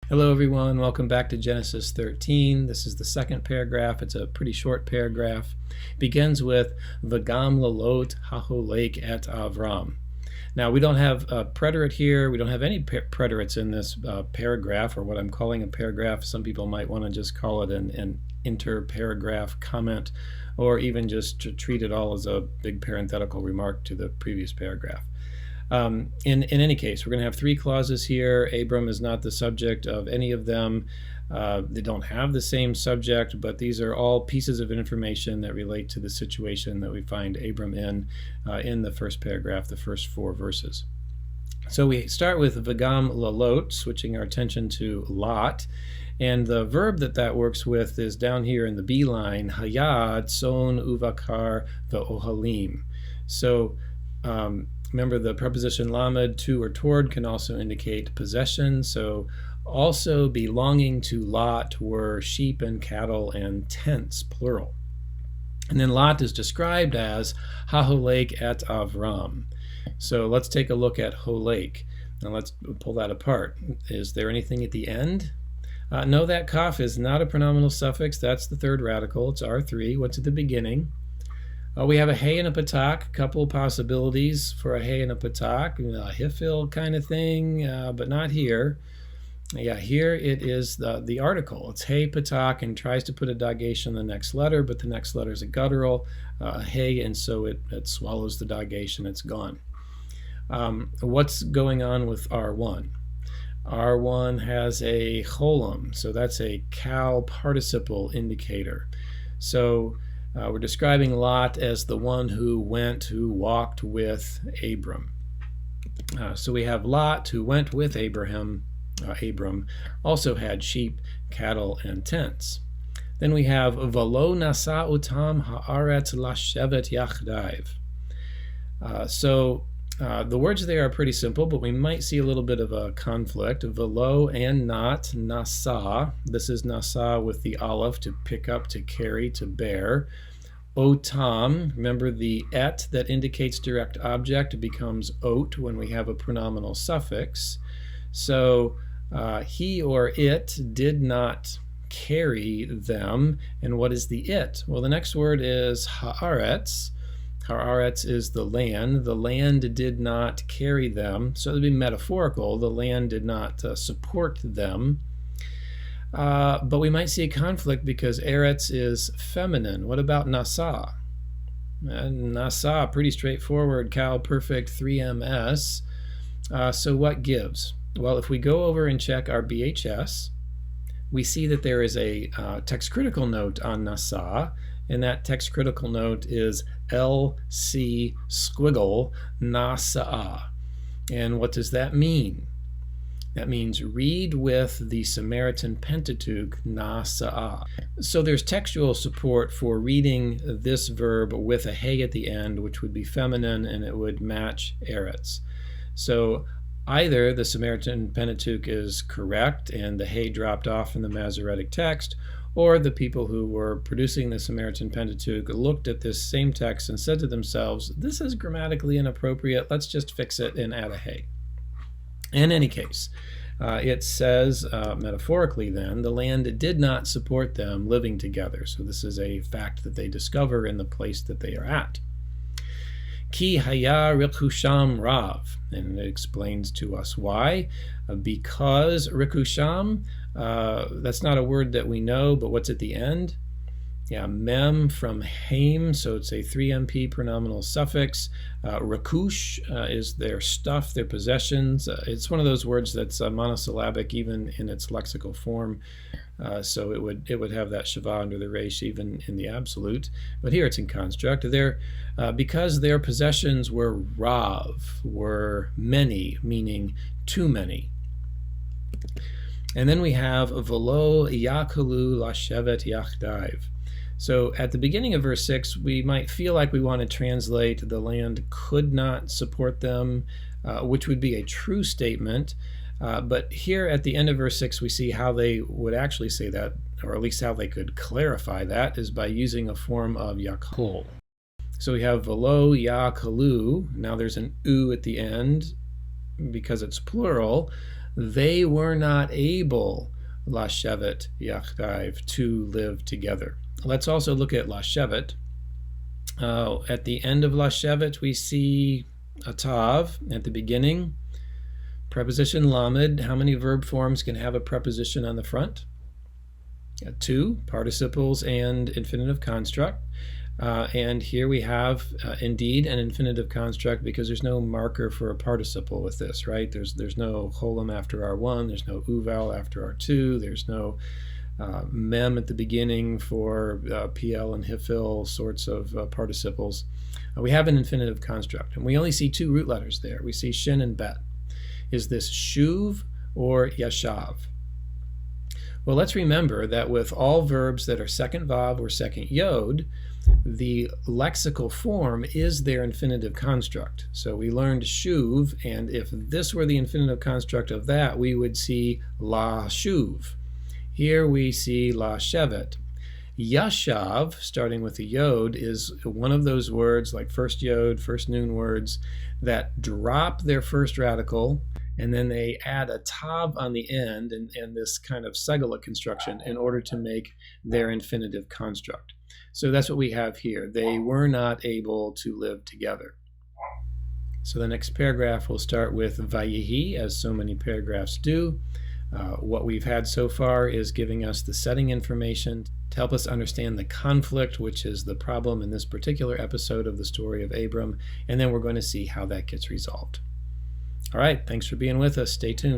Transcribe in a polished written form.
Hello everyone, welcome back to Genesis 13. This is the second paragraph. It's a pretty short paragraph. It begins with V'gam lalot haholek et Avram. Now we don't have a preterite here. We don't have any preterites in this paragraph, or what I'm calling a paragraph. Some people might want to just call it an inter-paragraph comment, or even just to treat it all as a big parenthetical remark to the previous paragraph. In any case, we're going to have three clauses here. Abram is not the subject of any of them. They don't have the same subject, but these are all pieces of information that relate to the situation that we find Abram in the first paragraph, the first four verses. So we start with V'gam lalot, switching our attention to Lot. And the verb that works with is down here in the B line, hayad, son, uvakar, ve'ohalim. So remember, the preposition lamed, to or toward, can also indicate possession. So also belonging to Lot were sheep and cattle and tents, plural. And then Lot is described as haholek et Avram. So let's take a look at holek. Now let's pull that apart. Is there anything at the end? No, that kaf is not a pronominal suffix. That's the third radical. It's R3. What's at the beginning? We have a hay and a patak, a couple of possibilities for a hay and a patak, a hifil kind of thing, but not here. Yeah, here it is the article. It's hay, patak, and tries to put a daggesh on the next letter, but the next letter is a guttural, hay, and so it swallows the daggesh and it's gone. What's going on with R1? R1 has a cholam, so that's a cow participle indicator. So we're describing Lot as the one who walked with Abram. So we have Lot, who went with Abram, also had sheep, cattle, and tents. Then we have V'lo nasa utam haaretz lashevet yachdaiv. The words there are pretty simple, but we might see a little bit of a conflict. V'lo and not, nasa. This is nasa with the aleph, to pick up, to carry, to bear. Otam, remember the et that indicates direct object becomes ot when we have a pronominal suffix. So he or it did not carry them. And what is the it? Well, the next word is haaretz. Haaretz is the land. The land did not carry them. So it would be metaphorical. The land did not support them. But we might see a conflict because eretz is feminine. What about nasa? Nasa, pretty straightforward, cow perfect 3ms. So what gives? Well, if we go over and check our BHS, we see that there is a text critical note on nasa, and that text critical note is LC squiggle nasa. And what does that mean? That means read with the Samaritan Pentateuch, nasa'ah. So there's textual support for reading this verb with a hey at the end, which would be feminine, and it would match eretz. So either the Samaritan Pentateuch is correct and the hey dropped off in the Masoretic text, or the people who were producing the Samaritan Pentateuch looked at this same text and said to themselves, this is grammatically inappropriate, let's just fix it and add a hey. In any case, it says, metaphorically then, the land did not support them living together. So this is a fact that they discover in the place that they are at. Ki haya rikusham rav. And it explains to us why. Because rikusham, that's not a word that we know, but what's at the end? Yeah, mem from haim, so it's a 3MP pronominal suffix. Rakush is their stuff, their possessions. It's one of those words that's monosyllabic even in its lexical form, so it would have that shava under the resh even in the absolute. But here it's in construct. Because their possessions were rav, were many, meaning too many. And then we have v'lo yakalu lashevet yachdaiv. So at the beginning of verse 6, we might feel like we want to translate the land could not support them, which would be a true statement. But here at the end of verse 6, we see how they would actually say that, or at least how they could clarify that, is by using a form of yakol. So we have v'lo yakalu. Now there's an u at the end because it's plural. They were not able, lashevet yachdav, to live together. Let's also look at lashevet. At the end of lashevet, we see a tav at the beginning. Preposition lamed. How many verb forms can have a preposition on the front? 2, participles and infinitive construct. And here we have indeed an infinitive construct because there's no marker for a participle with this, right? There's no holum after R1, there's no u vowel after R2, there's no mem at the beginning for PL and hifil sorts of participles. We have an infinitive construct, and we only see 2 root letters there. We see shin and bet. Is this shuv or yashav? Well, let's remember that with all verbs that are second vav or second yod, the lexical form is their infinitive construct. So we learned shuv, and if this were the infinitive construct of that, we would see la shuv. Here we see la shevet. Yashav, starting with the yod, is one of those words like first yod, first noon words that drop their first radical, and then they add a tav on the end and this kind of segula construction in order to make their infinitive construct. So that's what we have here. They were not able to live together. So the next paragraph will start with vayihi, as so many paragraphs do. What we've had so far is giving us the setting information to help us understand the conflict, which is the problem in this particular episode of the story of Abram, and then we're going to see how that gets resolved. All right, thanks for being with us. Stay tuned.